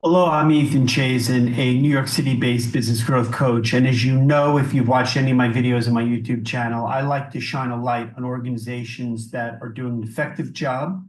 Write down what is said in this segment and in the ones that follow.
Hello, I'm Ethan Chazen, a New York City-based business growth coach. And as you know, if you've watched any of my videos on my YouTube channel, I like to shine a light on organizations that are doing an effective job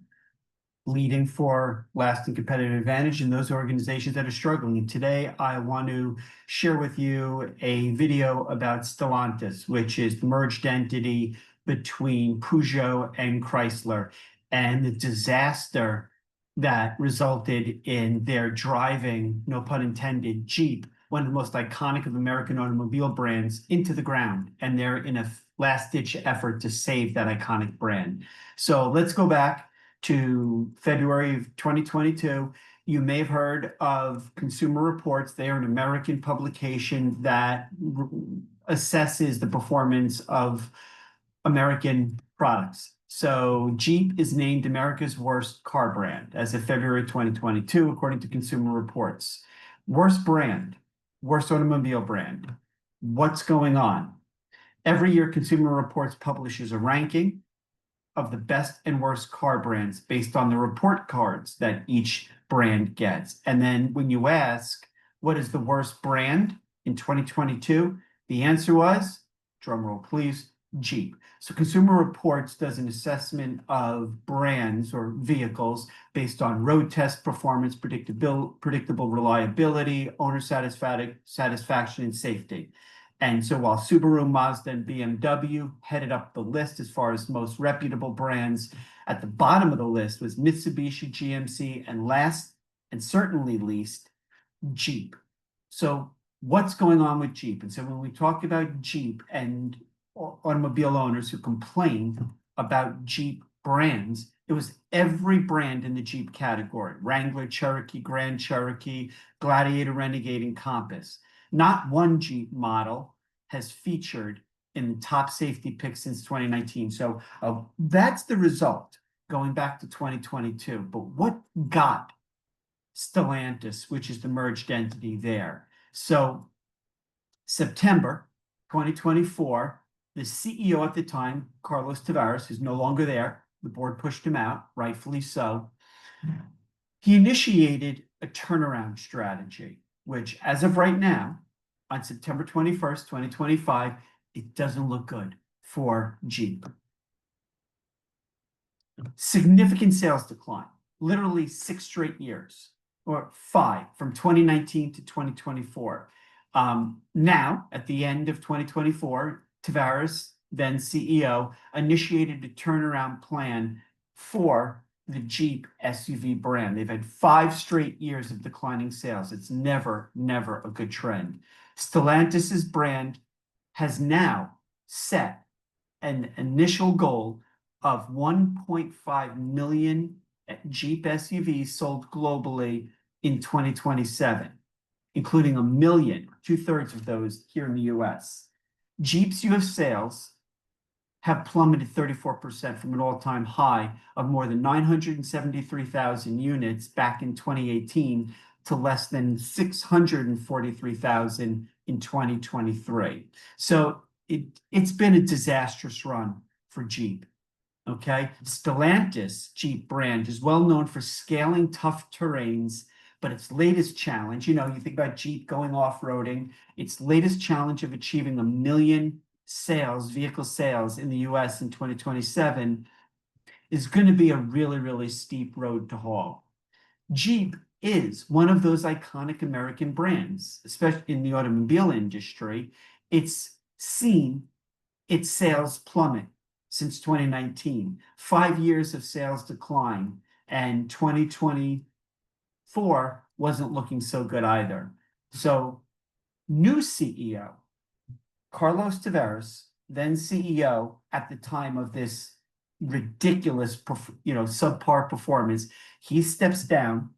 leading for lasting competitive advantage and those organizations that are struggling. And today, I want to share with you a video about Stellantis, which is the merged entity between Peugeot and Chrysler, and the disaster that resulted in their driving, no pun intended, Jeep, one of the most iconic of American automobile brands, into the ground. And they're in a last-ditch effort to save that iconic brand. So let's go back to February of 2022. You may have heard of Consumer Reports. They are an American publication that assesses the performance of American products. So Jeep is named America's worst car brand as of February 2022, according to Consumer Reports. Worst brand, worst automobile brand. What's going on? Every year, Consumer Reports publishes a ranking of the best and worst car brands based on the report cards that each brand gets. And then when you ask, what is the worst brand in 2022? The answer was, drumroll please, Jeep. So Consumer Reports does an assessment of brands or vehicles based on road test performance, predictable reliability, owner satisfaction, and safety. And so while Subaru, Mazda, and BMW headed up the list as far as most reputable brands, at the bottom of the list was Mitsubishi, GMC, and last and certainly least, Jeep. So what's going on with Jeep? And so when we talk about Jeep and automobile owners who complained about Jeep brands, it was every brand in the Jeep category: Wrangler, Cherokee, Grand Cherokee, Gladiator, Renegade, and Compass. Not one Jeep model has featured in the top safety picks since 2019. So that's the result going back to 2022. But what got Stellantis, which is the merged entity, there? So September 2024, the CEO at the time, Carlos Tavares, who's no longer there, the board pushed him out, rightfully so. He initiated a turnaround strategy, which as of right now, on September 21st, 2025, it doesn't look good for Jeep. Significant sales decline, literally 6 straight years, or 5, from 2019 to 2024. Now, at the end of 2024, Tavares, then CEO, initiated a turnaround plan for the Jeep SUV brand. They've had 5 straight years of declining sales. It's never a good trend. Stellantis's brand has now set an initial goal of 1.5 million Jeep SUVs sold globally in 2027, including 1 million, 2/3 of those here in the US. Jeep's US sales have plummeted 34% from an all-time high of more than 973,000 units back in 2018 to less than 643,000 in 2023. So it's been a disastrous run for Jeep. Okay, Stellantis Jeep brand is well known for scaling tough terrains, but its latest challenge, you think about Jeep going off-roading, its latest challenge of achieving 1 million vehicle sales in the US in 2027 is going to be a really steep road to haul. Jeep is one of those iconic American brands, especially in the automobile industry. It's seen its sales plummet since 2019, 5 years of sales decline, and 2024 wasn't looking so good either. So new CEO, Carlos Tavares, then CEO at the time of this ridiculous, subpar performance, he steps down,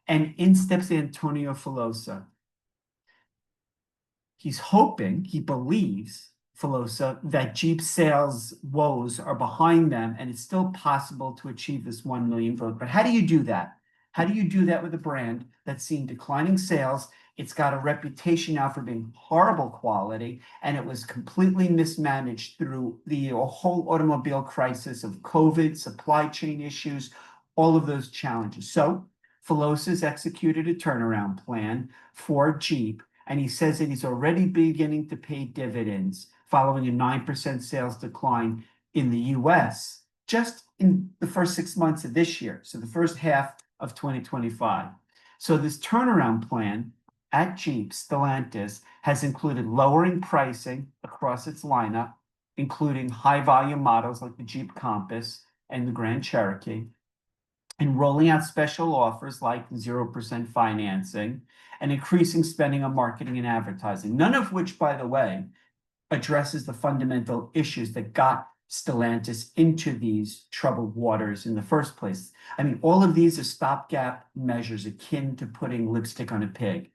and in steps Antonio Filosa. He believes, Filosa, that Jeep sales woes are behind them, and it's still possible to achieve this 1 million vote. But how do you do that? How do you do that with a brand that's seen declining sales? It's got a reputation now for being horrible quality, and it was completely mismanaged through the whole automobile crisis of COVID, supply chain issues, all of those challenges. So Filosa's executed a turnaround plan for Jeep, and he says that he's already beginning to pay dividends following a 9% sales decline in the US just in the first 6 months of this year, so the first half of 2025. So this turnaround plan at Jeep Stellantis has included lowering pricing across its lineup, including high volume models like the Jeep Compass and the Grand Cherokee, and rolling out special offers like 0% financing and increasing spending on marketing and advertising, none of which, by the way, addresses the fundamental issues that got Stellantis into these troubled waters in the first place. I mean, all of these are stopgap measures akin to putting lipstick on a pig.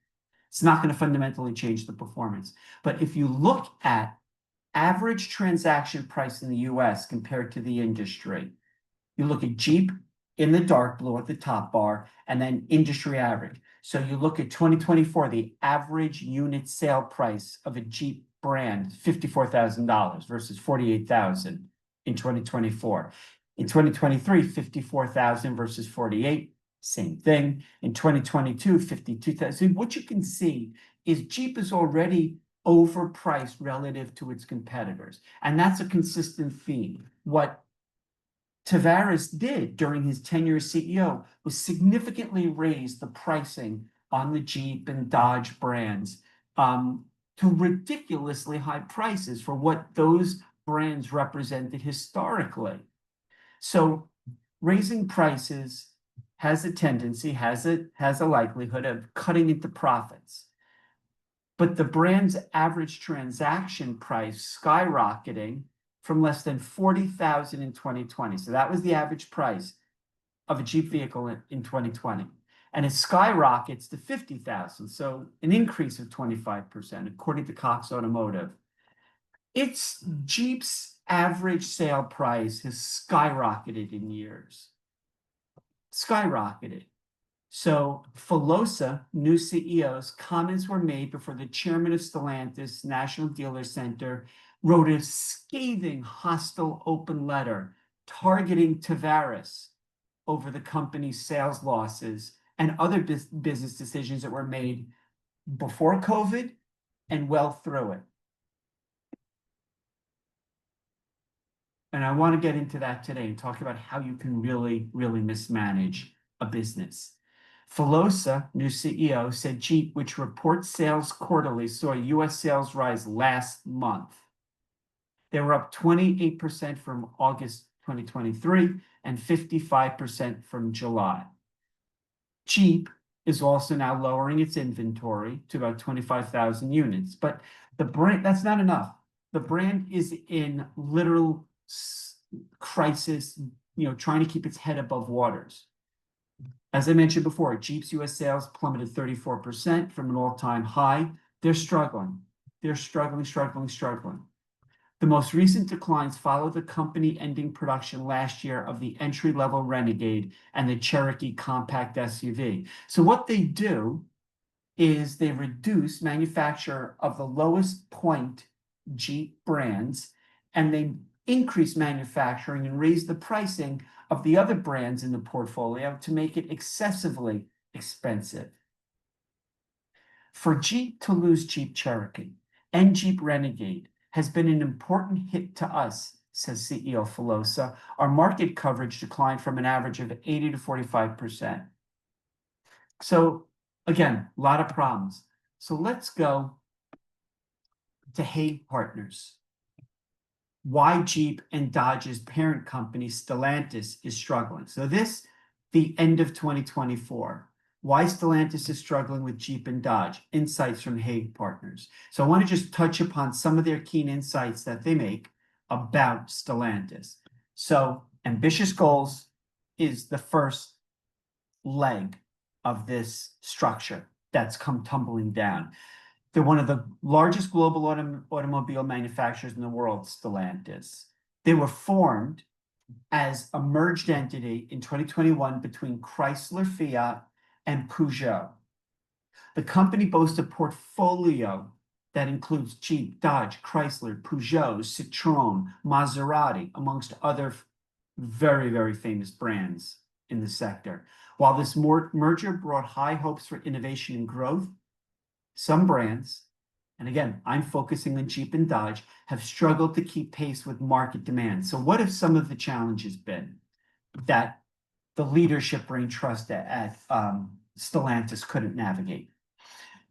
It's not going to fundamentally change the performance. But if you look at average transaction price in the US compared to the industry, you look at Jeep in the dark blue at the top bar, and then industry average. So you look at 2024, the average unit sale price of a Jeep brand, $54,000 versus $48,000 in 2024. In 2023, $54,000 versus $48,000, same thing. In 2022, $52,000. What you can see is Jeep is already overpriced relative to its competitors. And that's a consistent theme. What Tavares did during his tenure as CEO was significantly raise the pricing on the Jeep and Dodge brands to ridiculously high prices for what those brands represented historically. So raising prices has a tendency, has a likelihood of cutting into profits. But the brand's average transaction price skyrocketing from less than $40,000 in 2020. So that was the average price of a Jeep vehicle in 2020. And it skyrockets to $50,000. So an increase of 25%, according to Cox Automotive. It's Jeep's average sale price has skyrocketed in years. Skyrocketed. So Filosa, new CEO's comments were made before the chairman of Stellantis National Dealer Center wrote a scathing, hostile open letter targeting Tavares over the company's sales losses and other business decisions that were made before COVID and well through it. And I want to get into that today and talk about how you can really, really mismanage a business. Filosa, new CEO, said Jeep, which reports sales quarterly, saw US sales rise last month. They were up 28% from August 2023 and 55% from July. Jeep is also now lowering its inventory to about 25,000 units, but the brand, that's not enough. The brand is in literal crisis, trying to keep its head above waters. As I mentioned before, Jeep's US sales plummeted 34% from an all-time high. They're struggling. They're struggling. The most recent declines follow the company ending production last year of the entry-level Renegade and the Cherokee compact SUV. So what they do is they reduce manufacture of the lowest point Jeep brands, and they increase manufacturing and raise the pricing of the other brands in the portfolio to make it excessively expensive. For Jeep to lose Jeep Cherokee and Jeep Renegade has been an important hit to us, says CEO Filosa. Our market coverage declined from an average of 80 to 45%. So again, a lot of problems. So let's go to Hague Partners. Why Jeep and Dodge's parent company, Stellantis, is struggling. So this, the end of 2024. Why Stellantis is struggling with Jeep and Dodge. Insights from Hague Partners. So I want to just touch upon some of their keen insights that they make about Stellantis. So ambitious goals is the first leg of this structure that's come tumbling down. They're one of the largest global automobile manufacturers in the world, Stellantis. They were formed as a merged entity in 2021 between Chrysler Fiat and Peugeot. The company boasts a portfolio that includes Jeep, Dodge, Chrysler, Peugeot, Citroën, Maserati, amongst other very, very famous brands in the sector. While this merger brought high hopes for innovation and growth, some brands, and again, I'm focusing on Jeep and Dodge, have struggled to keep pace with market demand. So what have some of the challenges been that the leadership brain trust at Stellantis couldn't navigate?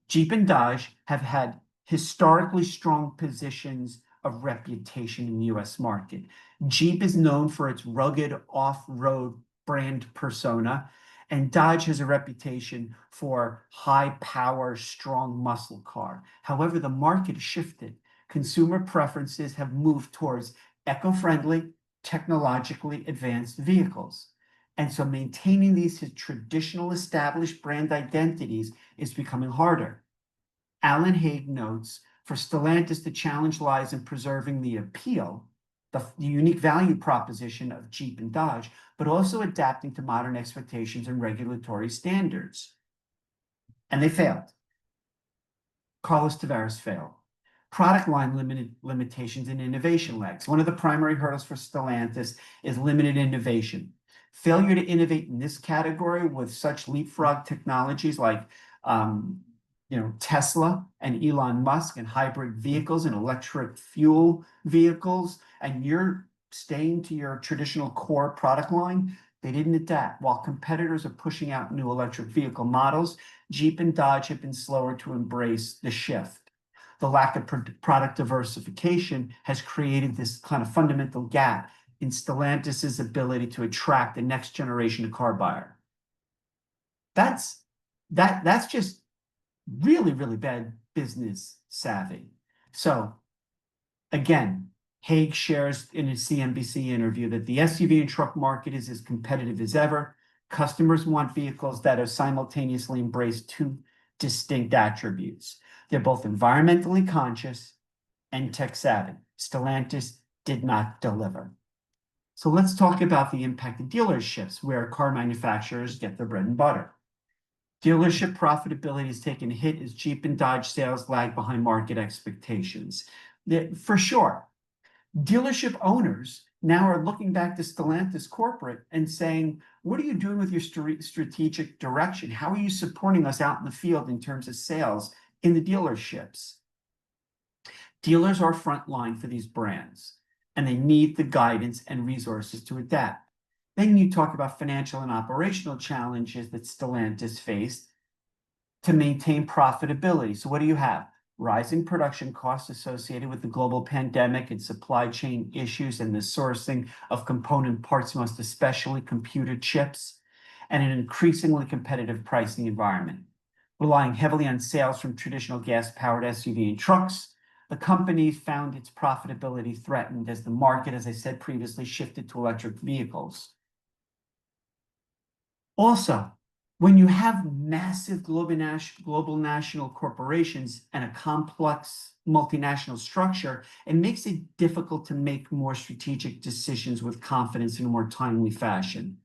Jeep and Dodge have had historically strong positions of reputation in the US market. Jeep is known for its rugged off-road brand persona, and Dodge has a reputation for high power, strong muscle car. However, the market has shifted. Consumer preferences have moved towards eco-friendly, technologically advanced vehicles. And so maintaining these traditional established brand identities is becoming harder. Alan Haig notes, for Stellantis, the challenge lies in preserving the appeal, the unique value proposition of Jeep and Dodge, but also adapting to modern expectations and regulatory standards. And they failed. Carlos Tavares failed. Product line limitations and innovation lags. One of the primary hurdles for Stellantis is limited innovation. Failure to innovate in this category with such leapfrog technologies like Tesla and Elon Musk and hybrid vehicles and electric fuel vehicles, and you're staying to your traditional core product line, they didn't adapt. While competitors are pushing out new electric vehicle models, Jeep and Dodge have been slower to embrace the shift. The lack of product diversification has created this kind of fundamental gap in Stellantis' ability to attract the next generation of car buyer. That's just really, really bad business savvy. So again, Haig shares in his CNBC interview that the SUV and truck market is as competitive as ever. Customers want vehicles that have simultaneously embraced two distinct attributes. They're both environmentally conscious and tech savvy. Stellantis did not deliver. So let's talk about the impact of dealerships, where car manufacturers get their bread and butter. Dealership profitability has taken a hit as Jeep and Dodge sales lag behind market expectations. For sure, dealership owners now are looking back to Stellantis corporate and saying, what are you doing with your strategic direction? How are you supporting us out in the field in terms of sales in the dealerships? Dealers are frontline for these brands, and they need the guidance and resources to adapt. Then you talk about financial and operational challenges that Stellantis faced to maintain profitability. So what do you have? Rising production costs associated with the global pandemic and supply chain issues and the sourcing of component parts, most especially computer chips, and an increasingly competitive pricing environment. Relying heavily on sales from traditional gas-powered SUV and trucks, the company found its profitability threatened as the market, as I said previously, shifted to electric vehicles. Also, when you have massive global national corporations and a complex multinational structure, it makes it difficult to make more strategic decisions with confidence in a more timely fashion.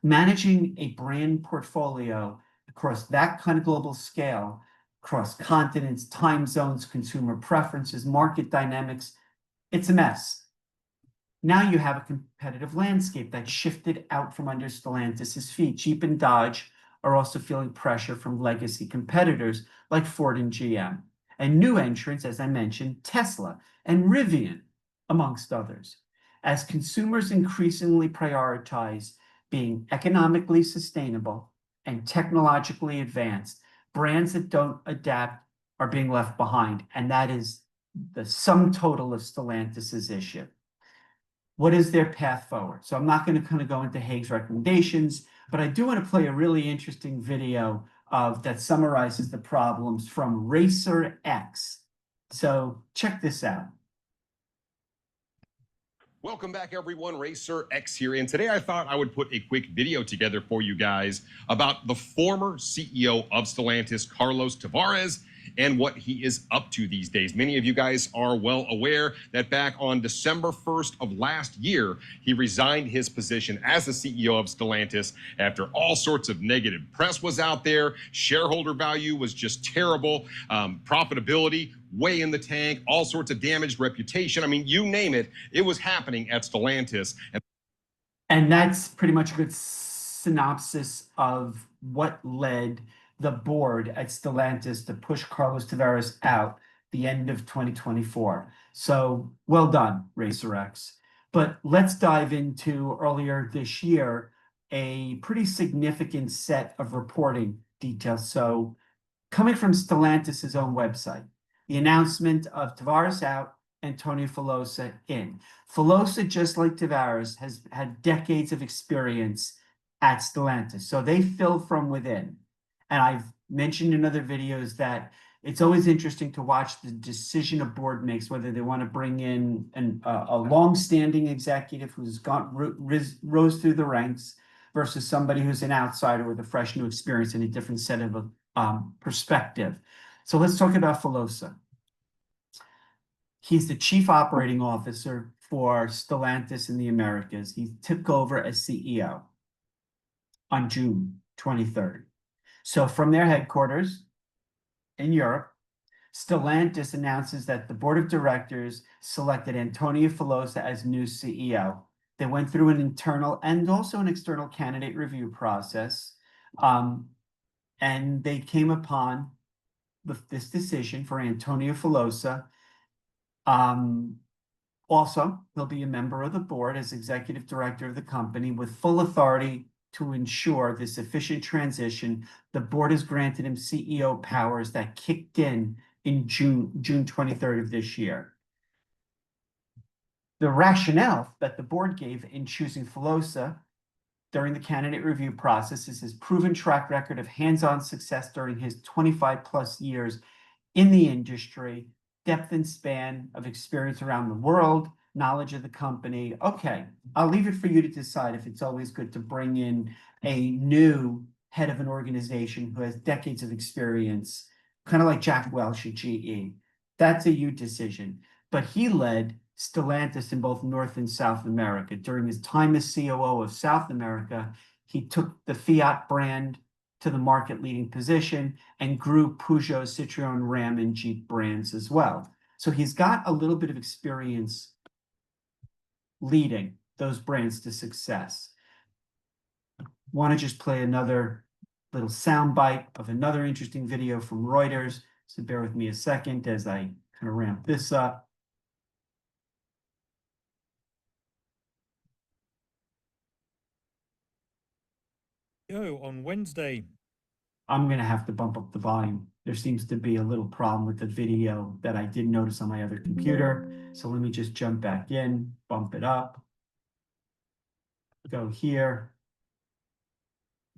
Managing a brand portfolio across that kind of global scale, across continents, time zones, consumer preferences, market dynamics, it's a mess. Now you have a competitive landscape that shifted out from under Stellantis' feet. Jeep and Dodge are also feeling pressure from legacy competitors like Ford and GM, and new entrants, as I mentioned, Tesla and Rivian, amongst others. As consumers increasingly prioritize being economically sustainable and technologically advanced, brands that don't adapt are being left behind, and that is the sum total of Stellantis' issue. What is their path forward? So I'm not going to kind of go into Haig's recommendations, but I do want to play a really interesting video that summarizes the problems from Racer X. So check this out. Welcome back, everyone. Racer X here, and today I thought I would put a quick video together for you guys about the former CEO of Stellantis, Carlos Tavares, and what he is up to these days. Many of you guys are well aware that back on December 1st of last year, he resigned his position as the CEO of Stellantis after all sorts of negative press was out there. Shareholder value was just terrible. Profitability way in the tank, all sorts of damaged reputation. I mean, you name it, it was happening at Stellantis. And that's pretty much a good synopsis of what led the board at Stellantis to push Carlos Tavares out the end of 2024. So well done, RacerX. But let's dive into earlier this year, a pretty significant set of reporting details. So coming from Stellantis' own website, the announcement of Tavares out, Antonio Filosa in. Filosa, just like Tavares, has had decades of experience at Stellantis. So they fill from within. And I've mentioned in other videos that it's always interesting to watch the decision a board makes, whether they want to bring in a long-standing executive who's rose through the ranks versus somebody who's an outsider with a fresh new experience and a different set of perspective. So let's talk about Filosa. He's the chief operating officer for Stellantis in the Americas. He took over as CEO on June 23rd. So from their headquarters in Europe, Stellantis announces that the board of directors selected Antonio Filosa as new CEO. They went through an internal and also an external candidate review process, and they came upon this decision for Antonio Filosa. Also, he'll be a member of the board as executive director of the company with full authority to ensure this efficient transition. The board has granted him CEO powers that kicked in June 23rd of this year. The rationale that the board gave in choosing Filosa during the candidate review process is his proven track record of hands-on success during his 25 plus years in the industry, depth and span of experience around the world, knowledge of the company. Okay, I'll leave it for you to decide if it's always good to bring in a new head of an organization who has decades of experience, kind of like Jack Welch at GE. That's a you decision. But he led Stellantis in both North and South America. During his time as COO of South America, he took the Fiat brand to the market-leading position and grew Peugeot, Citroën, Ram, and Jeep brands as well. So he's got a little bit of experience leading those brands to success. Want to just play another little soundbite of another interesting video from Reuters. So bear with me a second as I kind of ramp this up. On Wednesday. I'm going to have to bump up the volume. There seems to be a little problem with the video that I did notice on my other computer. So let me just jump back in, bump it up, go here.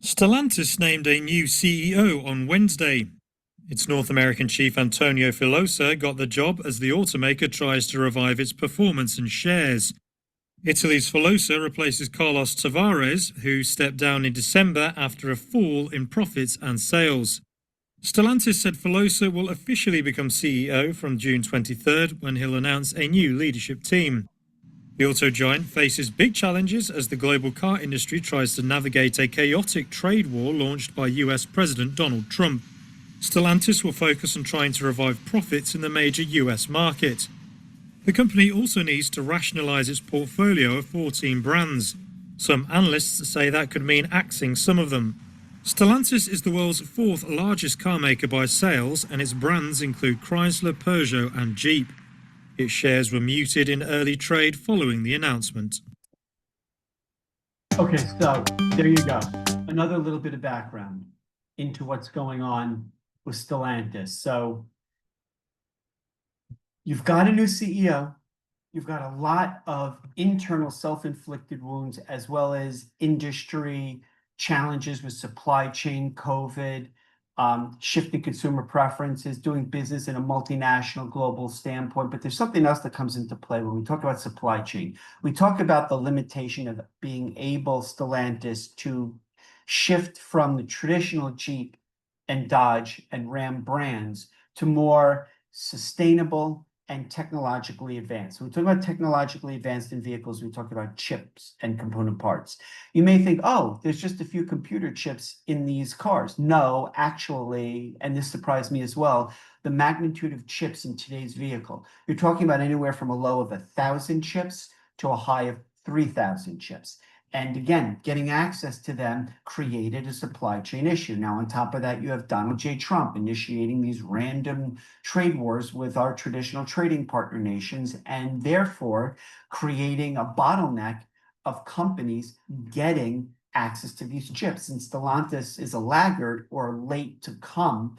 Stellantis named a new CEO on Wednesday. Its North American chief Antonio Filosa got the job as the automaker tries to revive its performance and shares. Italy's Filosa replaces Carlos Tavares, who stepped down in December after a fall in profits and sales. Stellantis said Filosa will officially become CEO from June 23rd when he'll announce a new leadership team. The auto giant faces big challenges as the global car industry tries to navigate a chaotic trade war launched by US President Donald Trump. Stellantis will focus on trying to revive profits in the major US market. The company also needs to rationalize its portfolio of 14 brands. Some analysts say that could mean axing some of them. Stellantis is the world's fourth largest car maker by sales, and its brands include Chrysler, Peugeot and Jeep. Its shares were muted in early trade following the announcement. Okay, so there you go. Another little bit of background into what's going on with Stellantis. So you've got a new CEO. You've got a lot of internal self-inflicted wounds as well as industry challenges with supply chain, COVID, shifting consumer preferences, doing business in a multinational global standpoint. But there's something else that comes into play when we talk about supply chain. We talk about the limitation of being able, Stellantis, to shift from the traditional Jeep and Dodge and Ram brands to more sustainable and technologically advanced. When we talk about technologically advanced in vehicles, we talk about chips and component parts. You may think, oh, there's just a few computer chips in these cars. No, actually, and this surprised me as well, the magnitude of chips in today's vehicle. You're talking about anywhere from a low of 1,000 chips to a high of 3,000 chips. And again, getting access to them created a supply chain issue. Now, on top of that, you have Donald J. Trump initiating these random trade wars with our traditional trading partner nations, and therefore creating a bottleneck of companies getting access to these chips. And Stellantis is a laggard or late to come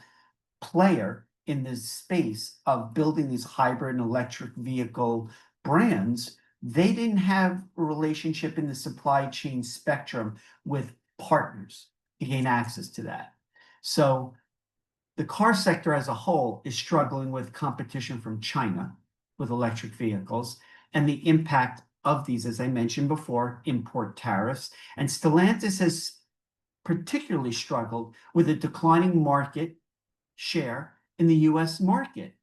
player in this space of building these hybrid and electric vehicle brands. They didn't have a relationship in the supply chain spectrum with partners to gain access to that. So the car sector as a whole is struggling with competition from China with electric vehicles and the impact of these, as I mentioned before, import tariffs. And Stellantis has particularly struggled with a declining market share in the US market.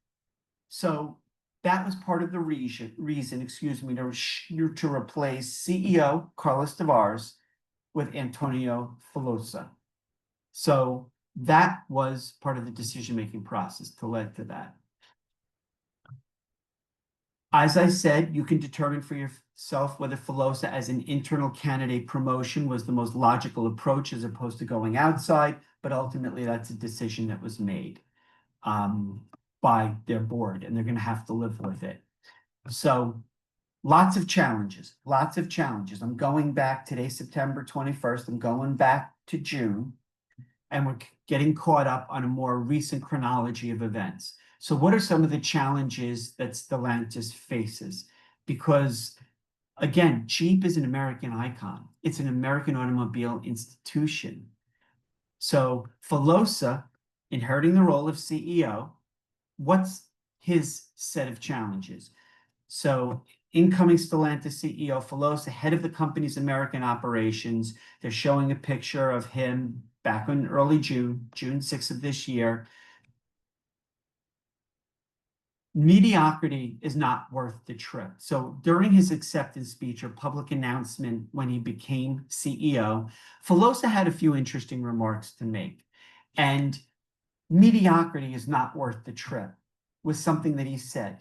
So that was part of the reason, to replace CEO Carlos Tavares with Antonio Filosa. So that was part of the decision-making process to lead to that. As I said, you can determine for yourself whether Filosa as an internal candidate promotion was the most logical approach as opposed to going outside, but ultimately that's a decision that was made by their board, and they're going to have to live with it. So lots of challenges. I'm going back today, September 21st. I'm going back to June, and we're getting caught up on a more recent chronology of events. So what are some of the challenges that Stellantis faces? Because again, Jeep is an American icon. It's an American automobile institution. So Filosa, inheriting the role of CEO, what's his set of challenges? So incoming Stellantis CEO Filosa, head of the company's American operations. They're showing a picture of him back in early June 6th of this year. Mediocrity is not worth the trip. So during his acceptance speech or public announcement when he became CEO, Filosa had a few interesting remarks to make. And mediocrity is not worth the trip was something that he said.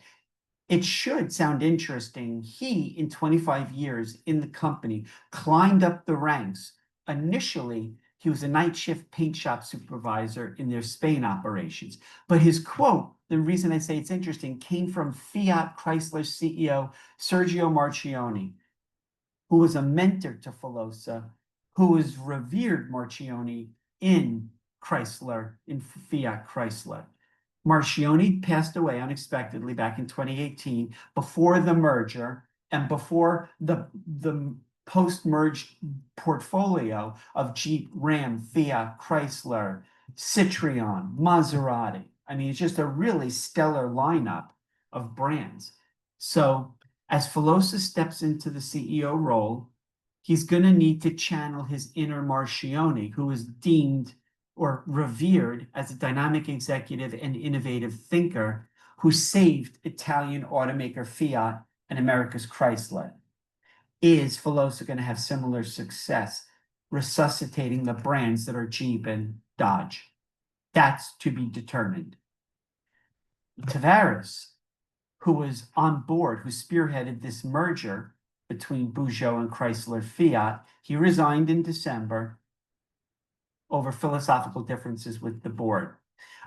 It should sound interesting. He, in 25 years in the company, climbed up the ranks. Initially, he was a night shift paint shop supervisor in their Spain operations. But his quote, the reason I say it's interesting, came from Fiat Chrysler CEO Sergio Marchionne, who was a mentor to Filosa, who was revered Marchionne in Chrysler, in Fiat Chrysler. Marchionne passed away unexpectedly back in 2018 before the merger and before the post-merged portfolio of Jeep, Ram, Fiat, Chrysler, Citroen, Maserati. I mean, it's just a really stellar lineup of brands. So as Filosa steps into the CEO role, he's going to need to channel his inner Marchionne, who is deemed or revered as a dynamic executive and innovative thinker who saved Italian automaker Fiat and America's Chrysler. Is Filosa going to have similar success resuscitating the brands that are Jeep and Dodge? That's to be determined. Tavares, who was on board, who spearheaded this merger between Peugeot and Chrysler Fiat, he resigned in December over philosophical differences with the board.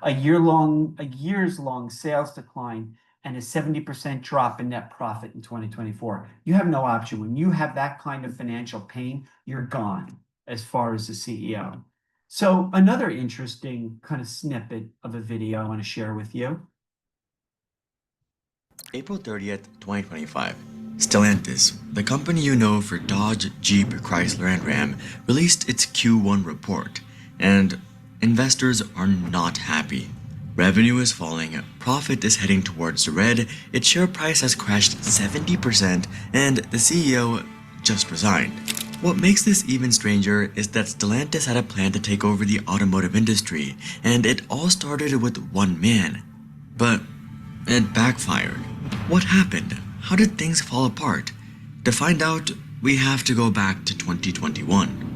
A years-long sales decline and a 70% drop in net profit in 2024. You have no option. When you have that kind of financial pain, you're gone as far as the CEO. So another interesting kind of snippet of a video I want to share with you. April 30th, 2025. Stellantis, the company you know for Dodge, Jeep, Chrysler, and Ram, released its Q1 report, and investors are not happy. Revenue is falling, profit is heading towards the red, its share price has crashed 70%, and the CEO just resigned. What makes this even stranger is that Stellantis had a plan to take over the automotive industry, and it all started with one man. But it backfired. What happened? How did things fall apart? To find out, we have to go back to 2021.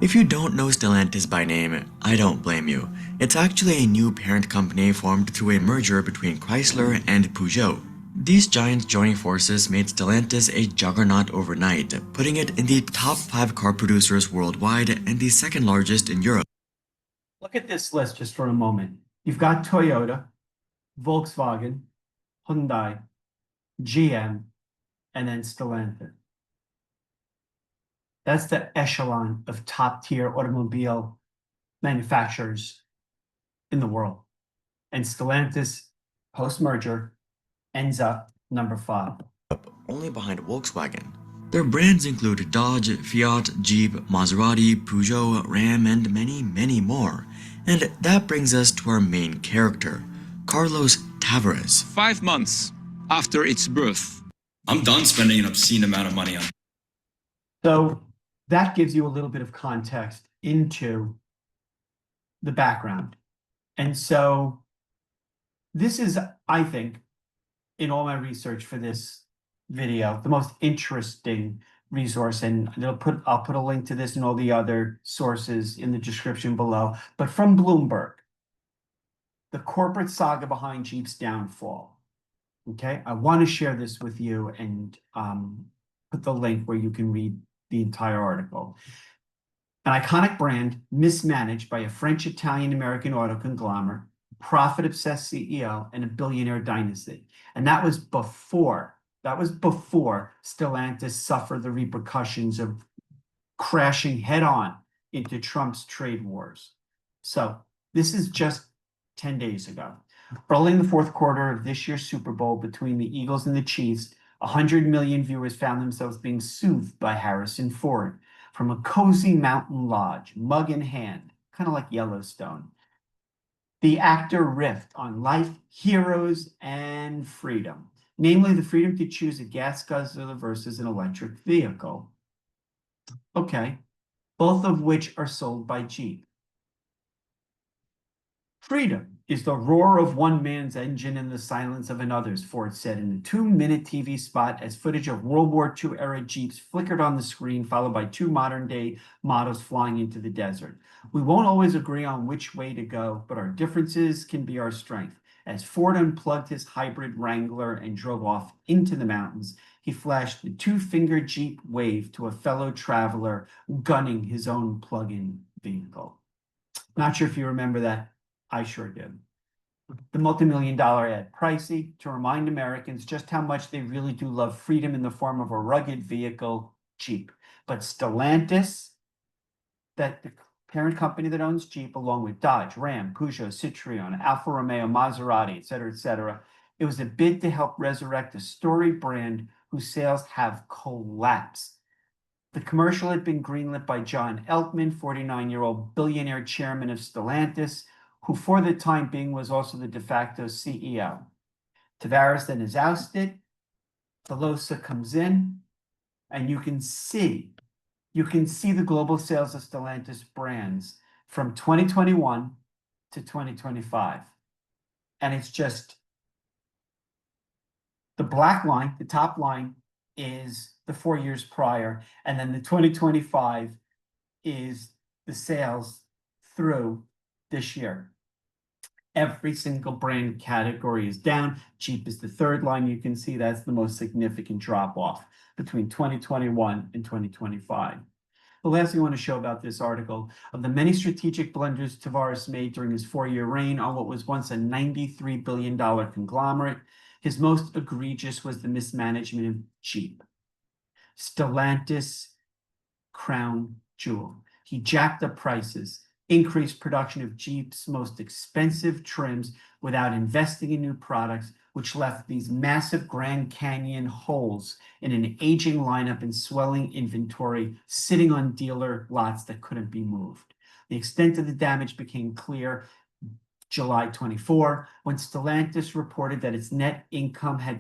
If you don't know Stellantis by name, I don't blame you. It's actually a new parent company formed through a merger between Chrysler and Peugeot. These giants joining forces made Stellantis a juggernaut overnight, putting it in the top 5 car producers worldwide and the second largest in Europe. Look at this list just for a moment. You've got Toyota, Volkswagen, Hyundai, GM, and then Stellantis. That's the echelon of top-tier automobile manufacturers in the world. And Stellantis, post-merger, ends up number 5. Only behind Volkswagen. Their brands include Dodge, Fiat, Jeep, Maserati, Peugeot, Ram, and many, many more. And that brings us to our main character, Carlos Tavares. 5 months after its birth. I'm done spending an obscene amount of money on. So that gives you a little bit of context into the background. And so this is, I think, in all my research for this video, the most interesting resource, and I'll put a link to this and all the other sources in the description below. But from Bloomberg, the corporate saga behind Jeep's downfall. Okay, I want to share this with you and put the link where you can read the entire article. An iconic brand mismanaged by a French-Italian-American auto conglomerate, profit-obsessed CEO, and a billionaire dynasty. And that was before Stellantis suffered the repercussions of crashing head-on into Trump's trade wars. So this is just 10 days ago. Early in the fourth quarter of this year's Super Bowl between the Eagles and the Chiefs, 100 million viewers found themselves being soothed by Harrison Ford from a cozy mountain lodge, mug in hand, kind of like Yellowstone. The actor riffed on life, heroes, and freedom, namely the freedom to choose a gas guzzler versus an electric vehicle. Okay, both of which are sold by Jeep. Freedom is the roar of one man's engine and the silence of another's, Ford said in a 2-minute TV spot as footage of World War II era Jeeps flickered on the screen, followed by 2 modern-day models flying into the desert. We won't always agree on which way to go, but our differences can be our strength. As Ford unplugged his hybrid Wrangler and drove off into the mountains, he flashed the 2-finger Jeep wave to a fellow traveler gunning his own plug-in vehicle. Not sure if you remember that. I sure did. The multi-million-dollar ad, pricey, to remind Americans just how much they really do love freedom in the form of a rugged vehicle, Jeep. But Stellantis, that the parent company that owns Jeep, along with Dodge, Ram, Peugeot, Citroën, Alfa Romeo, Maserati, et cetera, it was a bid to help resurrect a storied brand whose sales have collapsed. The commercial had been greenlit by John Elkman, 49-year-old billionaire chairman of Stellantis, who for the time being was also the de facto CEO. Tavares then is ousted, Filosa comes in, and you can see the global sales of Stellantis brands from 2021 to 2025. And it's just, the black line, the top line, is the 4 years prior, and then the 2025 is the sales through this year. Every single brand category is down. Jeep is the third line. You can see that's the most significant drop off between 2021 and 2025. The last thing I want to show about this article, of the many strategic blunders Tavares made during his 4-year reign on what was once a $93 billion conglomerate, his most egregious was the mismanagement of Jeep. Stellantis, crown jewel. He jacked up prices, increased production of Jeep's most expensive trims without investing in new products, which left these massive Grand Canyon holes in an aging lineup and swelling inventory sitting on dealer lots that couldn't be moved. The extent of the damage became clear July 24, when Stellantis reported that its net income had